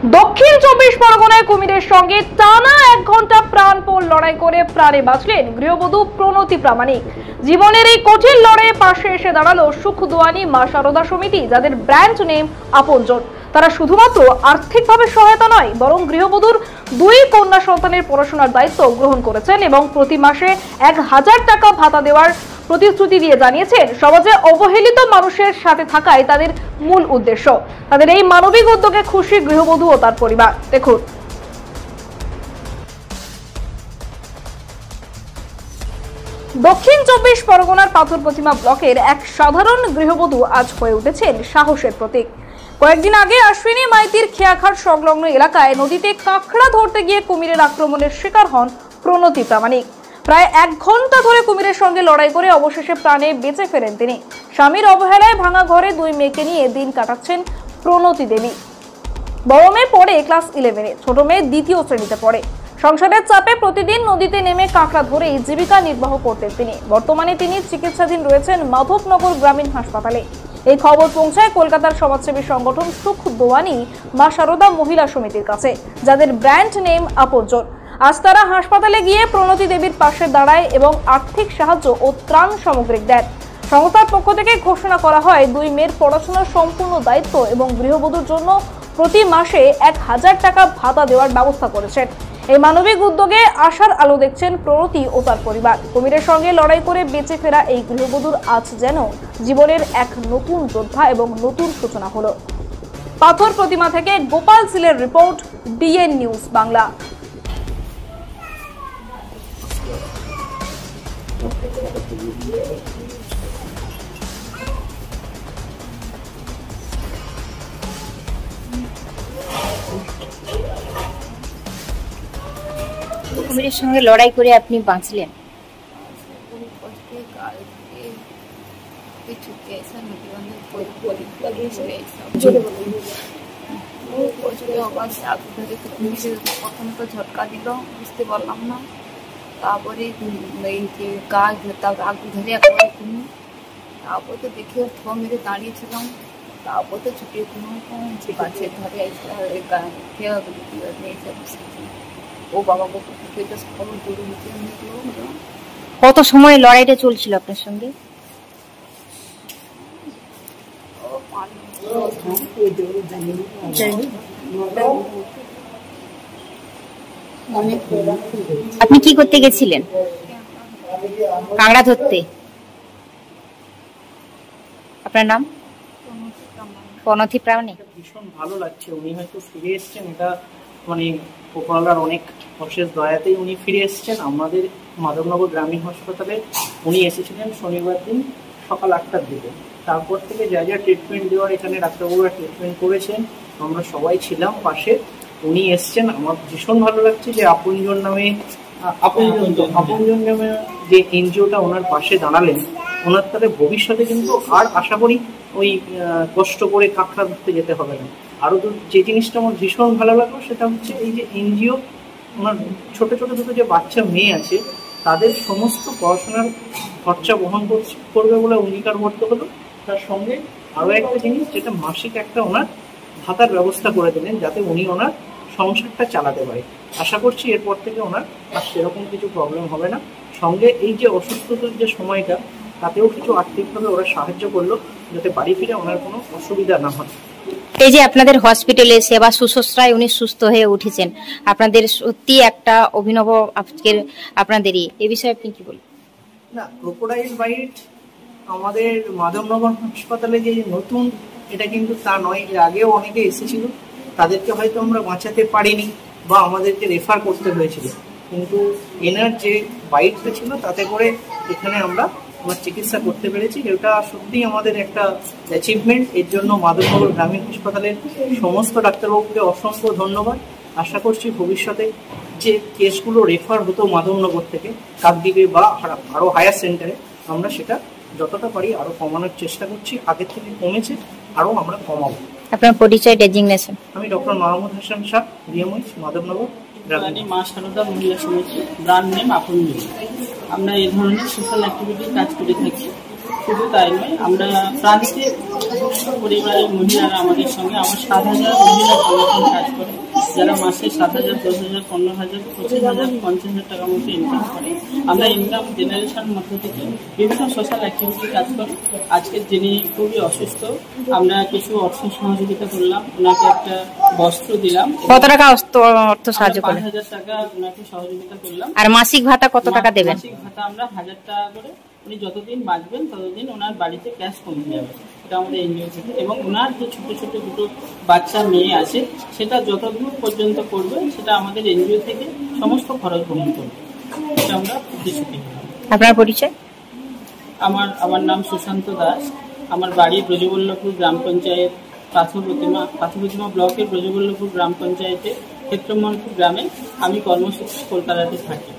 দক্ষিণ 24 পরগনায় কুমিরের সঙ্গে টানা 1 ঘন্টা প্রাণপণ লড়াই করে প্রাণে বাঁচলেন গৃহবধূ প্রণতি প্রামাণিক। জীবনের এই কঠিন লড়াইয়ে পাশে এসে দাঁড়ালো সুখদোয়ানি মা শারদা সমিতি, যাদের ব্র্যান্ড নেম আপনজন। তারা শুধুমাত্র আর্থিকভাবে সহায়তা নয়, বরং গৃহবধূর 2 কন্যা সন্তানের পড়াশোনার দায়িত্ব গ্রহণ করেছেন এবং প্রতি মাসে 1000 টাকা ভাতা দেওয়ার প্রতিশ্রুতি দিয়ে জানিয়েছেন সমাজে অবহেলিত মানুষের সাথে থাকাই তাদের মূল উদ্দেশ্য। তাদের এই মানবিক উদ্যোগে খুশি গৃহবধূ ও তার পরিবার। দেখুন। দক্ষিণ 24 পরগনার পাথর প্রতিমা ব্লকের এক সাধারণ গৃহবধূ আজ হয়ে উঠেছেন সাহসের প্রতীক। কয়েকদিন আগে অশ্বিনী মাইতির খেয়াঘাট সংলগ্ন এলাকায় নদীতে কাঁকড়া ধরতে গিয়ে কুমিরের আক্রমণের শিকার হন প্রণতি প্রামাণিক। প্রায় 1 ঘন্টা ধরে কুমিরের সঙ্গে লড়াই করে অবশেষে প্রাণে বেঁচে ফেরেন তিনি। স্বামীর অবহেলায় ভাঙা ঘরে 2 মেয়েকে নিয়ে দিন কাটাচ্ছেন প্রণতি দেবী। বড় মেয়ে পড়ে ক্লাস 11-এ, ছোট মেয়ে 2য় শ্রেণীতে পড়ে। সংসারের চাপে প্রতিদিন নদীতে নেমে কাঁকড়া ধরেই জীবিকা নির্বাহ করতেন তিনি। বর্তমানে তিনি চিকিৎসাধীন রয়েছেন মাধবনগর গ্রামীণ হাসপাতালে। এই খবর পৌঁছায় কলকাতার সমাজসেবী সংগঠন সুখদোয়ানি মা শারদা মহিলা সমিতির কাছে, যাদের ব্র্যান্ড নেম আপনজন। আজ তারা হাসপাতালে গিয়ে প্রণতি দেবীর পাশে দাঁড়ায় এবং আর্থিক সাহায্য ও ত্রাণ সামগ্রিক দেন। সংস্থার পক্ষ থেকে ঘোষণা করা হয় 2 মেয়ের পড়াশোনার সম্পূর্ণ দায়িত্ব এবং গৃহবধূর জন্য প্রতি মাসে 1000 টাকা ভাতা দেওয়ার ব্যবস্থা করেছেন। এই মানবিক উদ্যোগে আশার আলো দেখছেন প্রণতি ও তার পরিবার। কুমিরের সঙ্গে লড়াই করে বেঁচে ফেরা এই গৃহবধূর আজ যেন জীবনের এক নতুন যোদ্ধা এবং নতুন সূচনা হলো। পাথর প্রতিমা থেকে গোপাল সিলের রিপোর্ট, ডিএন নিউজ বাংলা। কুমিরের সঙ্গে লড়াই করে আপনি বাঁচলেন। প্রথমে তো ঝটকা দিল, বুঝতে পারলাম না। তারপরে এই যে গাছ তারপরে আগুন ধরে তারপর তো দেখে ঠো মেরে দাঁড়িয়েছিলাম। তারপর তো ছুটে কোনো গাছের ধরে ও বাবা খবর দৌড়ে নিচে। কত সময় লড়াইটা চলছিল আপনার সঙ্গে? আপনি কি করতে গেছিলেন? কাঁকড়া ধরতে। আপনার নাম? প্রণতি প্রামাণিক। ভীষণ ভালো লাগছে, উনি হয়তো ফিরে এসছেন, এটা মানে উপরওয়ালার অনেক অশেষ দয়াতেই উনি ফিরে এসছেন। আমাদের মাধবনগর গ্রামীণ হাসপাতালে উনি এসেছিলেন শনিবার দিন সকাল 8টার দিকে। তারপর থেকে যা যা ট্রিটমেন্ট দেওয়ার এখানে ডাক্তারবাবুরা ট্রিটমেন্ট করেছেন, আমরা সবাই ছিলাম পাশে। উনি এসছেন, আমার ভীষণ ভালো লাগছে যে আপনজন নামে যে এনজিওটা ওনার পাশে দাঁড়ালেন, ওনার তাহলে ভবিষ্যতে কিন্তু আর আশা করি ওই কষ্ট করে কাঁকড়া ধরতে যেতে হবে না। আরও যে জিনিসটা আমার ভীষণ ভালো লাগলো সেটা হচ্ছে এই যে এনজিও ওনার ছোট ছোট দুটো যে বাচ্চা মেয়ে আছে তাদের সমস্ত পড়াশোনার খরচা বহন করবে বলে অঙ্গীকারবদ্ধ হলো। তার সঙ্গে আরও একটা জিনিস, যেটা মাসিক একটা ওনার ভাতার ব্যবস্থা করে দিলেন, যাতে উনি ওনার সংসারটা চালাতে পারে। আশা করছি এরপর থেকে ওনার আর সেরকম কিছু প্রবলেম হবে না। সঙ্গে এই যে অসুস্থতার যে সময়টা, তাতেও কিছু আর্থিকভাবে ওরা সাহায্য করলো, যাতে বাড়ি ফিরে ওনার কোনো অসুবিধা না হয়। এই যে আপনাদের হসপিটালে সেবা শুশ্রূষায় উনি সুস্থ হয়ে উঠেছেন, আপনাদের সত্যি একটা অভিনব আজকের আপনাদেরই, এ বিষয়ে আপনি কি বলবেন? না, ক্রোকোডাইল বাইট আমাদের মাধবনগর হাসপাতালে যে নতুন, এটা কিন্তু তা নয়। এর আগেও অনেকে এসেছিল, তাদেরকে হয়তো আমরা বাঁচাতে পারিনি বা আমাদেরকে রেফার করতে হয়েছিল, কিন্তু এনার যে বাইটটা ছিল তাতে করে এখানে আমরা চিকিৎসা করতে পেরেছি। এটা সত্যিই আমাদের একটা অ্যাচিভমেন্ট। এর জন্য মাধবনগর গ্রামীণ হাসপাতালের সমস্ত ডাক্তারবাবুকে অসংখ্য ধন্যবাদ। আশা করছি ভবিষ্যতে যে কেসগুলো রেফার হতো মাধবনগর থেকে কাকদ্বীপে বা আরও হায়ার সেন্টারে, আমরা সেটা যতটা পারি আরও কমানোর চেষ্টা করছি। আগের থেকে কমেছে, আরও আমরা কমাবো। আপনার পরিচয়, ডেজিগনেশন? আমি ডক্টর মাহমুদ হাসান শাহ, ডিএমএইচ মাধবনগর গ্রামীণ মা শারদা মহিলা সমিতি, ব্র্যান্ড নেম আপনজন। আমরা এই ধরনের সোশ্যাল অ্যাক্টিভিটি কাজ করে থাকি। শুধু তাই নয়, আমরা প্রান্তিক পরিবারের মহিলারা আমাদের সঙ্গে, আমার 7,000 মহিলা সংগঠন কাজ করে। করে, যারা মাসে 7,000, 10,000, 15,000, 25,000, 50,000 টাকা মতো ইনকাম করে। আমরা ইনকাম জেনারেশন মধ্য থেকে বিভিন্ন সোশ্যাল অ্যাক্টিভিটি কাজ করি। আজকে যিনি খুবই অসুস্থ, আমরা কিছু অর্থ সহযোগিতা করলাম, ওনাকে একটা বস্ত্র দিলাম। কত টাকা অর্থ সাহায্য করলেন? 5,000 টাকা ওনাকে সহযোগিতা করলাম। আর মাসিক ভাতা কত টাকা দেবেন? মাসিক ভাতা আমরা 1,000 টাকা করে, উনি যতদিন বাঁচবেন ততদিন ওনার বাড়িতে ক্যাশ পৌঁছে যাবে, এটা আমাদের এনজিও থেকে। এবং ওনার যে ছোট ছোট দুটো বাচ্চা মেয়ে আছে, সেটা যতদূর পর্যন্ত করবে সেটা আমাদের এনজিও থেকে সমস্ত খরচ বহন করবে, এটা আমরা প্রতিশ্রুতি দিলাম। আপনার পরিচয়? আমার নাম সুশান্ত দাস। আমার বাড়ি ব্রজবল্লভপুর গ্রাম পঞ্চায়েত, পাথরপ্রতিমা ব্লকের ব্রজবল্লভপুর গ্রাম পঞ্চায়েতের ক্ষেত্রমোহনপুর গ্রামে। আমি কর্মসূত্রে কলকাতাতে থাকি।